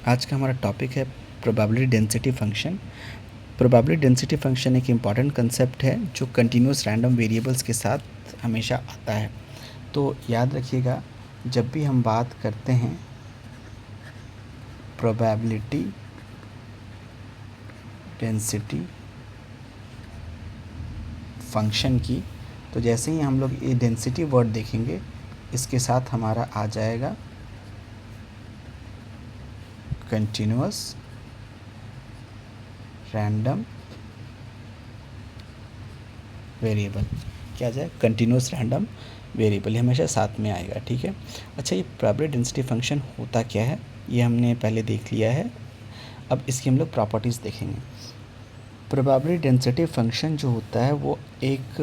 आज का हमारा टॉपिक है probability density function. Probability density function एक इम्पॉर्टेंट कंसेप्ट है जो कंटिन्यूस रैंडम वेरिएबल्स के साथ हमेशा आता है। तो याद रखिएगा, जब भी हम बात करते हैं प्रोबेबिलिटी डेंसिटी फंक्शन की, तो जैसे ही हम लोग ये डेंसिटी वर्ड देखेंगे, इसके साथ हमारा आ जाएगा कंटिन्यूस रैंडम वेरिएबल। क्या जाए? कंटिन्यूस रैंडम वेरिएबल, ये हमेशा साथ में आएगा। ठीक है। अच्छा, ये प्रोबेबिलिटी डेंसिटी फंक्शन होता क्या है ये हमने पहले देख लिया है। अब इसकी हम लोग प्रॉपर्टीज़ देखेंगे। प्रोबेबिलिटी डेंसिटी फंक्शन जो होता है वो एक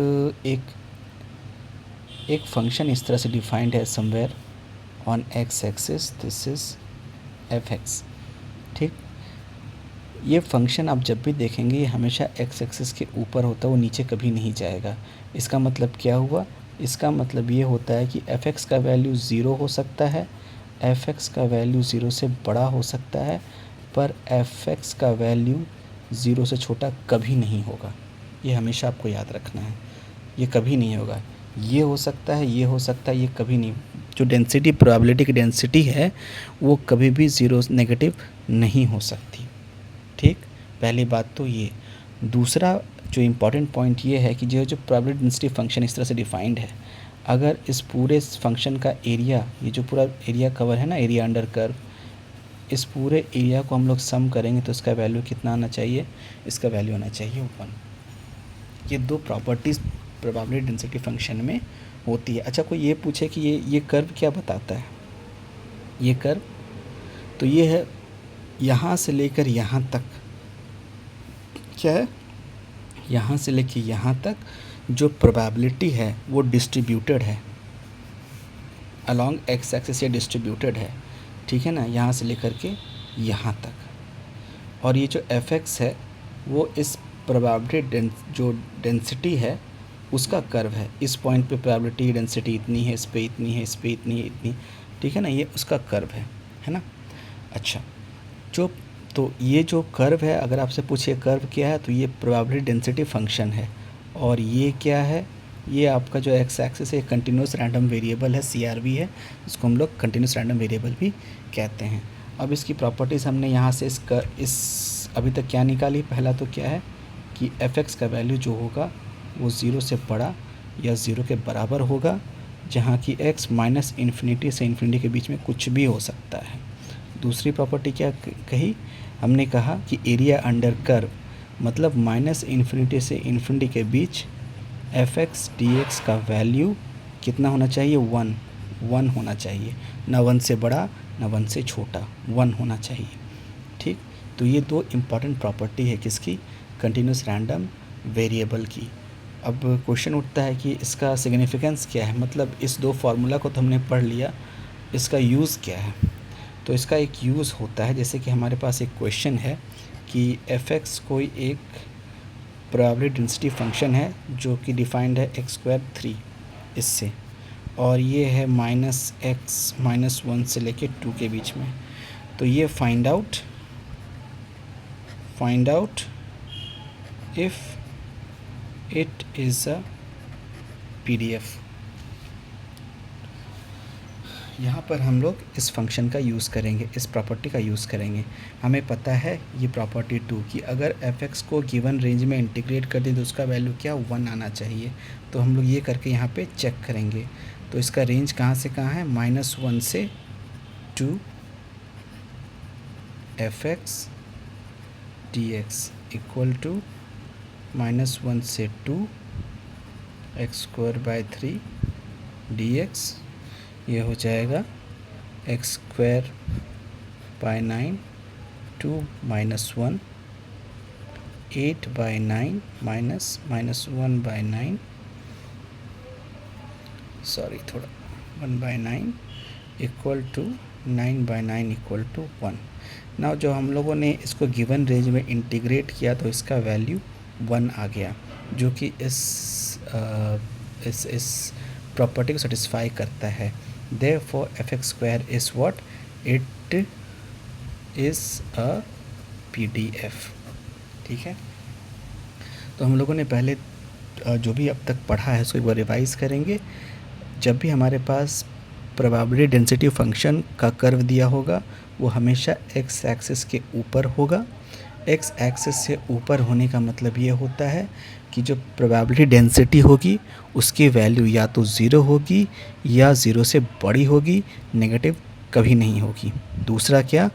फंक्शन इस तरह से डिफाइंड है somewhere on x axis, this is F x. ठीक, ये फंक्शन आप जब भी देखेंगे ये हमेशा एक्स एक्सिस के ऊपर होता है, वो नीचे कभी नहीं जाएगा। इसका मतलब क्या हुआ? इसका मतलब ये होता है कि एफ एक्स का वैल्यू ज़ीरो हो सकता है, एफ एक्स का वैल्यू ज़ीरो से बड़ा हो सकता है, पर एफ एक्स का वैल्यू ज़ीरो से छोटा कभी नहीं होगा। ये हमेशा आपको याद रखना है, ये कभी नहीं होगा। ये हो सकता है, ये हो सकता है, ये कभी नहीं। जो डेंसिटी, प्रोबेबिलिटी की डेंसिटी है वो कभी भी ज़ीरो नेगेटिव नहीं हो सकती। ठीक, पहली बात तो ये। दूसरा जो इम्पॉर्टेंट पॉइंट ये है कि जो प्रोबेबिलिटी डेंसिटी फंक्शन इस तरह से डिफाइंड है, अगर इस पूरे फंक्शन का एरिया, ये जो पूरा एरिया कवर है ना, एरिया अंडर कर्व, इस पूरे एरिया को हम लोग सम करेंगे तो इसका वैल्यू कितना आना चाहिए? इसका वैल्यू आना चाहिए 1। ये दो प्रॉपर्टीज़ प्रोबेबिलिटी डेंसिटी फंक्शन में होती है। अच्छा, कोई ये पूछे कि ये कर्व क्या बताता है? ये कर्व तो ये है यहाँ से लेकर यहाँ तक। क्या है? यहाँ से लेकर यहाँ तक जो प्रोबेबिलिटी है वो डिस्ट्रीब्यूटेड है अलॉन्ग एक्स एक्सिस, ये डिस्ट्रीब्यूटेड है। ठीक है ना, यहाँ से लेकर के यहाँ तक। और ये जो एफ एक्स है वो इस प्रोबेबिलिटी जो डेंसिटी है उसका कर्व है। इस पॉइंट पे प्रोबेबिलिटी डेंसिटी इतनी है, इस पे इतनी है, इस पे इतनी है, इतनी। ठीक है ना, ये उसका कर्व है ना। अच्छा, तो ये जो कर्व है, अगर आपसे पूछिए कर्व क्या है, तो ये प्रोबेबिलिटी डेंसिटी फंक्शन है। और ये क्या है? ये आपका जो एक्स एक्सिस है कंटिन्यूस रैंडम वेरिएबल है, CRV है, इसको हम लोग कंटिन्यूस रैंडम वेरिएबल भी कहते हैं। अब इसकी प्रॉपर्टीज़ हमने यहाँ से इस अभी तक क्या निकाली? पहला तो क्या है कि एफ एक्स का वैल्यू जो होगा वो ज़ीरो से बड़ा या ज़ीरो के बराबर होगा, जहाँ की एक्स माइनस इन्फिनिटी से इन्फिनिटी के बीच में कुछ भी हो सकता है। दूसरी प्रॉपर्टी क्या कही? हमने कहा कि एरिया अंडर कर्व, मतलब माइनस इन्फिनिटी से इन्फिनिटी के बीच एफ एक्स डी एक्स का वैल्यू कितना होना चाहिए? 1 होना चाहिए। ना 1 से बड़ा ना 1 से छोटा, 1 होना चाहिए। ठीक, तो ये दो इम्पॉर्टेंट प्रॉपर्टी है किसकी? कंटिन्यूस रैंडम वेरिएबल की। अब क्वेश्चन उठता है कि इसका सिग्निफिकेंस क्या है? मतलब इस दो फार्मूला को तो हमने पढ़ लिया, इसका यूज़ क्या है? तो इसका एक यूज़ होता है, जैसे कि हमारे पास एक क्वेश्चन है कि एफ एक्स कोई एक प्रोबेबिलिटी डेंसिटी फंक्शन है जो कि डिफाइंड है x²3 इससे, और ये है -1 से लेके 2 के बीच में। तो ये find out if it is a PDF। यहाँ पर हम लोग इस फंक्शन का यूज़ करेंगे, इस प्रॉपर्टी का यूज़ करेंगे। हमें पता है ये प्रॉपर्टी 2 की अगर एफ एक्स को गिवन रेंज में इंटीग्रेट कर दें तो उसका वैल्यू क्या? 1 आना चाहिए। तो हम लोग ये करके यहाँ पे चेक करेंगे। तो इसका रेंज कहाँ से कहाँ है? -1 से 2 f x d x equal to -1 से 2 x²/3 dx। ये हो जाएगा x²/9 2 -1 8/9 -1/9 सॉरी थोड़ा 1/9 इक्वल टू 9/9 इक्वल टू 1। ना जो हम लोगों ने इसको गिवन रेंज में इंटीग्रेट किया तो इसका वैल्यू 1 आ गया, जो कि इस प्रॉपर्टी को सेटिस्फाई करता है। Therefore fx square is what? It is a PDF। ठीक है, तो हम लोगों ने पहले जो भी अब तक पढ़ा है उसको एक बार रिवाइज़ करेंगे। जब भी हमारे पास प्रोबेबिलिटी डेंसिटी फंक्शन का कर्व दिया होगा वो हमेशा एक्स एक्सिस के ऊपर होगा। एक्स एक्सिस से ऊपर होने का मतलब ये होता है कि जो प्रोबेबिलिटी डेंसिटी होगी उसकी वैल्यू या तो ज़ीरो होगी या ज़ीरो से बड़ी होगी, नेगेटिव कभी नहीं होगी। दूसरा क्या,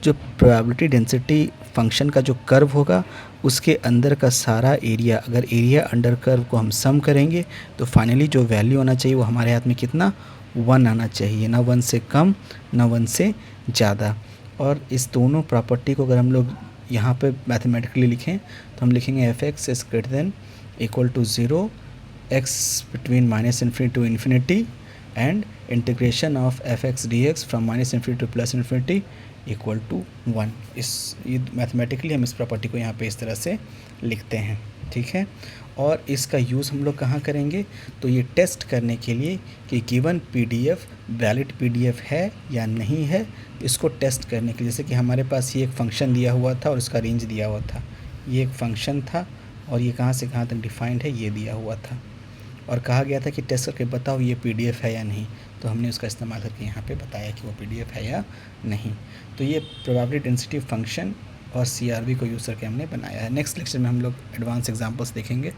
जो प्रोबेबिलिटी डेंसिटी फंक्शन का जो कर्व होगा उसके अंदर का सारा एरिया, अगर एरिया अंडर कर्व को हम सम करेंगे तो फाइनली जो वैल्यू आना चाहिए वो हमारे हाथ में कितना, 1 आना चाहिए, ना 1 से कम ना 1 से ज़्यादा। और इस दोनों प्रॉपर्टी को अगर हम लोग यहाँ पे मैथमेटिकली लिखें तो हम लिखेंगे f x is greater than equal to 0, x between -∞ to infinity and integration of f x d x from -∞ to +∞ equal to 1। ये मैथमेटिकली हम इस प्रॉपर्टी को यहाँ पे इस तरह से लिखते हैं। ठीक है, और इसका यूज़ हम लोग कहाँ करेंगे, तो ये टेस्ट करने के लिए कि गिवन PDF वैलिड PDF है या नहीं है, इसको टेस्ट करने के लिए। जैसे कि हमारे पास ये एक फ़ंक्शन दिया हुआ था और इसका रेंज दिया हुआ था, ये एक फ़ंक्शन था और ये कहाँ से कहाँ तक डिफाइंड है ये दिया हुआ था, और कहा गया था कि टेस्ट करके बताओ ये PDF है या नहीं। तो हमने उसका इस्तेमाल करके यहाँ पे बताया कि वो PDF है या नहीं। तो ये प्रोबेबिलिटी डेंसिटी फंक्शन और CRV को यूज़ करके हमने बनाया है। नेक्स्ट लेक्चर में हम लोग एडवांस एग्जांपल्स देखेंगे।